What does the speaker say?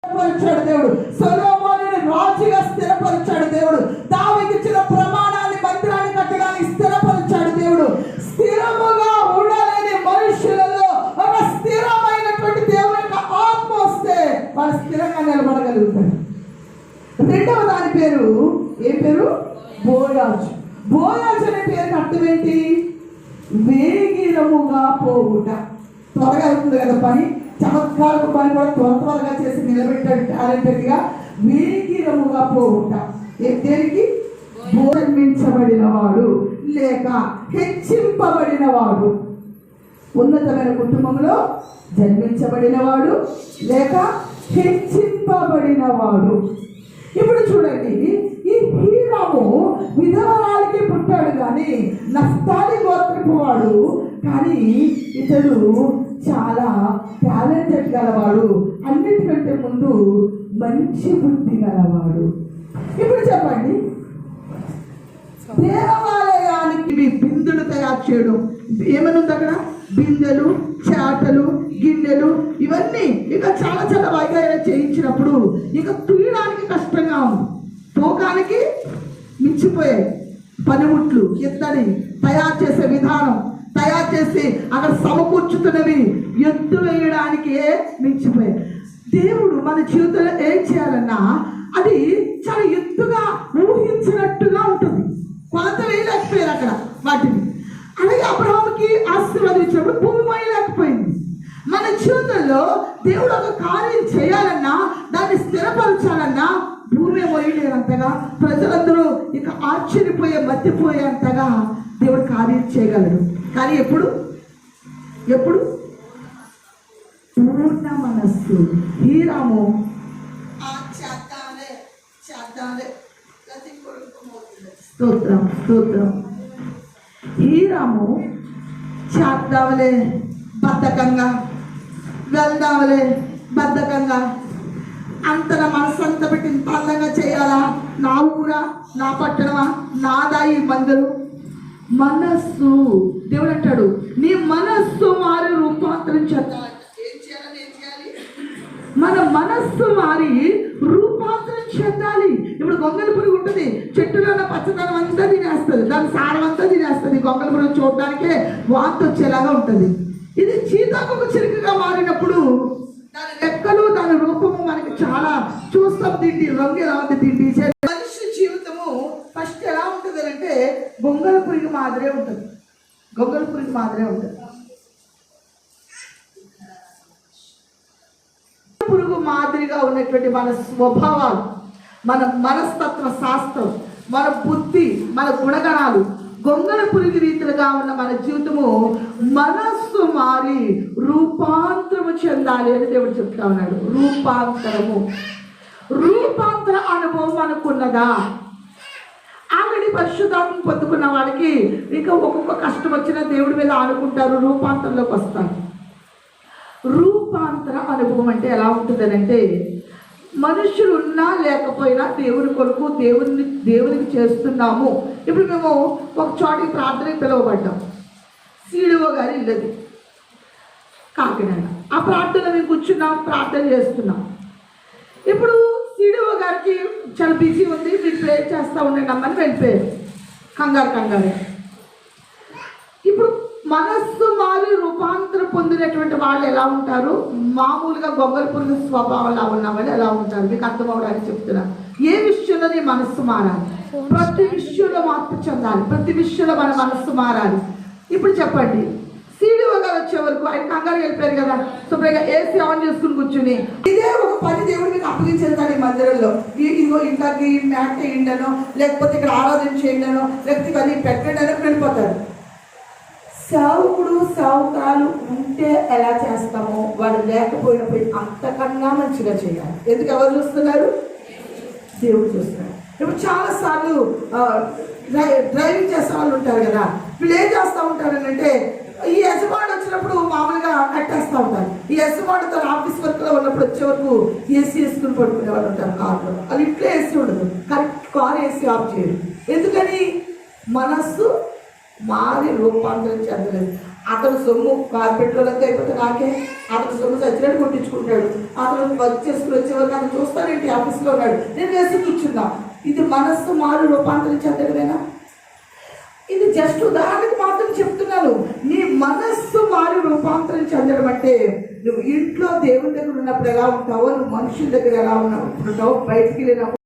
స్థిరపరిచాడు దేవుడు. సొలొమోనుని రాజుగా స్థిరపరిచాడు దేవుడు. దావీదుకి ఇచ్చిన ప్రమాణాన్ని మందిరాన్ని కట్టడానికి స్థిరపరిచాడు దేవుడు. స్థిరముగా ఉండలేని మనుషులలో ఒక స్థిరమైనటువంటి దేవుని యొక్క ఆత్మ వస్తే వాళ్ళు స్థిరంగా నిలబడగలుగుతారు. రెండవ దాని పేరు ఏ పేరు? బోయాజు. బోయాజు అనే పేరుకి అర్థం ఏంటి? వేగిరముగా పోవుట. త్వరగా అవుతుంది కదా పని, చమత్కారక పని కూడా త్వరగా చేసి నిలబెట్టాడు టాలెంటెడ్గా. వేగిరముగా పోవుట దేనికి? జన్మించబడిన వాడు లేక హెచ్చింపబడిన వాడు. ఉన్నతమైన కుటుంబంలో జన్మించబడిన వాడు లేక హెచ్చింపబడిన వాడు. ఇప్పుడు చూడండి, ఈ హీరాము విధవరాలికి పుట్టాడు కానీ నఫ్తాలి గోత్రపు వాడు, కానీ ఇతడు చాలా టాలెంటెడ్ గలవాడు, అన్నిటికంటే ముందు మంచి బుద్ధి గలవాడు. ఇప్పుడు చెప్పండి, దేవాలయానికి బిందులు తయారు చేయడం ఏమనుంది అక్కడ? బిందెలు, చాటలు, గిన్నెలు, ఇవన్నీ ఇక చాలా చాలా వైద్యాలు చేయించినప్పుడు ఇక తుయ్యడానికి కష్టంగా ఉంది. తోకానికి మించిపోయాయి పనిముట్లు, ఇత్తడి తయారు చేసే విధానం, తయారు చేసి అక్కడ సమకూర్చుతున్నవి ఎత్తు వేయడానికి మించిపోయాయి. దేవుడు మన జీవితంలో ఏం చేయాలన్నా అది చాలా ఎత్తుగా ఊహించినట్టుగా ఉంటుంది. కొలత వేయలేకపోయారు అక్కడ వాటిని. అలాగే అబ్రహాముకి ఆశీర్వదించినప్పుడు భూమి వేయలేకపోయింది. మన జీవితంలో దేవుడు ఒక కార్యం చేయాలన్నా, దాన్ని స్థిరపరచాలన్నా భూమి మోయలేనంతగా, ప్రజలందరూ ఇక ఆశ్చర్యపోయే మధ్యపోయేంతగా దేవుడు కార్యం చేయగలడు. కానీ ఎప్పుడు పూర్ణ మనస్సు. హీరాము స్తోత్రం స్తోత్రం. హీరాము చేద్దామలే బద్ధకంగా, వెళ్దామలే బద్ధకంగా, అంతన మనసంతా పెట్టి ఇంత అందంగా చేయాలా, నా ఊరా, నా పట్టణమా, నాదా ఈ మందులు. మనస్సు, దేవుడు అంటాడు నీ మనస్సు మారి రూపాంతరం చెందాలంట. ఏం చేయాలి? మన మనస్సు మారి రూపాంతరం చెందాలి. ఇప్పుడు గొంగళి పురుగు ఉంటుంది, చెట్టులో ఉన్న పచ్చదనం అంతా తినేస్తుంది, దాని సారం అంతా తినేస్తుంది. గొంగళి పురుగు చూడడానికే వాంతి వచ్చేలాగా ఉంటుంది. ఇది చీతాకొక చిలుకగా మారినప్పుడు దాని లెక్కలు, దాని రూపము మనకి చాలా చూస్తాం. తిండి రంగు ఎలా ఉంది, తిండి మనిషి జీవితము ఫస్ట్ ఎలా ఉంటుంది అంటే గొంగళి పురుగు మాదిరే ఉంటుంది. గొంగళి పురుగు మాదిరే ఉంటుంది. పురుగు మాదిరిగా ఉన్నటువంటి మన స్వభావాలు, మన మనస్తత్వ శాస్త్రం, మన బుద్ధి, మన గుణగణాలు గొంగళి పురుగు రీతిలుగా ఉన్న మన జీవితము మనస్సు మారి రూపాంతరము చెందాలి అని దేవుడు చెప్తా ఉన్నాడు. రూపాంతర అనుభవం మనకున్నదా? ఆల్రెడీ పరిశుద్ధాత్మ పొందుకున్న వాళ్ళకి ఇంకా ఒక్కొక్క కష్టం వచ్చినా దేవుడి మీద ఆనుకుంటారు, రూపాంతరంలోకి వస్తారు. రూపాంతర అనుభవం అంటే ఎలా ఉంటుంది అంటే, మనుషులు ఉన్నా లేకపోయినా దేవుని కొరకు దేవునికి చేస్తున్నాము. ఇప్పుడు మేము ఒక చోటికి ప్రార్థనకి పిలువబడ్డాం. సిడిఓ గారి ఇల్లది కాకినాడ. ఆ ప్రార్థన మేము కూర్చున్నాం, ప్రార్థన చేస్తున్నాం. ఇప్పుడు సిడిఓ గారికి చాలా బిజీ ఉంది, మీరు ప్రేర్ చేస్తూ ఉండండి అమ్మని వెళ్ళిపోయారు కంగారు. ఇప్పుడు మనస్సు మారి రూపాంతరం పొందినటువంటి వాళ్ళు ఎలా ఉంటారు? మామూలుగా గొంగళి పురుగు స్వభావంలో ఉన్న వాళ్ళు ఎలా ఉంటారు? మీకు అర్థం అవడానికి చెప్తున్నాను. ఏ విషయంలో నీ మనస్సు మారాలి? ప్రతి విషయంలో మార్పు చెందాలి. ప్రతి విషయంలో మన మనస్సు మారాలి. ఇప్పుడు చెప్పండి, సీడీఓ గారు వచ్చే వరకు ఆయన కంగారు వెళ్ళిపోయారు కదా, శుభ్రంగా ఏసీ ఆన్ చేసుకుని కూర్చుని ఇదే ఒక పని దేవుడి మీకు అప్పగించేదాన్ని మందిరంలో. ఇదిగో ఇంట్లోకి మ్యాట్ వేయండనో, లేకపోతే ఇక్కడ ఆరాధన చేయండనో, లేకపోతే ఇవన్నీ పెట్టండి అని వెళ్ళిపోతారు. సావుకాలు ఉంటే ఎలా చేస్తామో వాళ్ళు లేకపోయినప్పుడు అంతకన్నా మంచిగా చేయాలి. ఎందుకు? ఎవరు చూస్తున్నారు? దేవుడు చూస్తున్నాడు. ఇప్పుడు చాలాసార్లు డ్రైవింగ్ చేసే వాళ్ళు ఉంటారు కదా, వీళ్ళు ఏం చేస్తూ ఉంటారు అంటే, ఈ యజమాని వచ్చినప్పుడు మామూలుగా కట్టేస్తూ ఉంటారు. ఈ యజమాని తన ఆఫీస్ వర్క్లో ఉన్నప్పుడు వచ్చే వరకు ఏసీ వేసుకుని పడుకునే వాళ్ళు ఉంటారు కార్లో. అది ఇంట్లో ఏసీ ఉండదు, కరెక్ట్ కార్ ఏసీ ఆఫ్ చేయరు. ఎందుకని? మనస్సు మారి రూపాంతరం చెందలేదు. అతను సొమ్ము కార్పెట్లోకి అయిపోతే నాకే, అతను సొమ్ము చచ్చినట్టు కొట్టించుకుంటాడు. అతను వర్క్ చేసుకుని వచ్చేవారు నన్ను చూస్తానంటే ఆఫీస్లో ఉన్నాడు, నేను వేసి కూర్చున్నా. ఇది మనస్సు మారు రూపాంతరం చెందడమేనా? ఇది జస్ట్ ఉదాహరణకి మాత్రం చెప్తున్నాను. నీ మనస్సు మారి రూపాంతరం చెందడం అంటే నువ్వు ఇంట్లో దేవుని దగ్గర ఉన్నప్పుడు ఎలా ఉంటావో, నువ్వు మనుషుల దగ్గర ఎలా ఉన్నావు, బయటికి వెళ్ళినప్పుడు